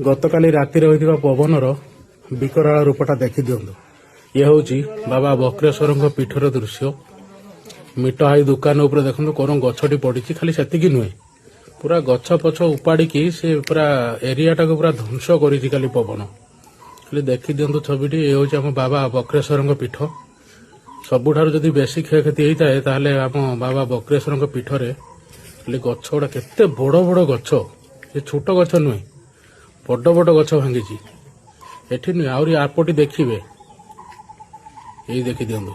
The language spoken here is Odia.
ଗତକାଲି ରାତିରେ ହୋଇଥିବା ପବନର ବିକରାଳ ରୂପଟା ଦେଖିଦିଅନ୍ତୁ। ଇଏ ହେଉଛି ବାବା ବକ୍ରେଶ୍ୱରଙ୍କ ପୀଠର ଦୃଶ୍ୟ। ମିଟ ହାଇ ଦୋକାନ ଉପରେ ଦେଖନ୍ତୁ କଣ ଗଛଟି ପଡ଼ିଛି। ଖାଲି ସେତିକି ନୁହେଁ, ପୁରା ଗଛ ପଛ ଉପାଡ଼ିକି ସେ ପୁରା ଏରିଆଟାକୁ ପୁରା ଧ୍ୱଂସ କରିଛି କାଲି ପବନ। ଖାଲି ଦେଖିଦିଅନ୍ତୁ ଛବିଟି। ଏ ହେଉଛି ଆମ ବାବା ବକ୍ରେଶ୍ୱରଙ୍କ ପୀଠ। ସବୁଠାରୁ ଯଦି ବେଶୀ କ୍ଷୟକ୍ଷତି ହେଇଥାଏ ତାହେଲେ ଆମ ବାବା ବକ୍ରେଶ୍ୱରଙ୍କ ପୀଠରେ ଖାଲି ଗଛ ଗୁଡ଼ା କେତେ ବଡ଼ ବଡ଼ ଗଛ, ଏ ଛୋଟ ଗଛ ନୁହେଁ, ବଡ଼ ବଡ଼ ଗଛ ଭାଙ୍ଗିଛି। ଏଠି ନୁହେଁ, ଆହୁରି ଆପଟି ଦେଖିବେ, ଏଇ ଦେଖିଦିଅନ୍ତୁ।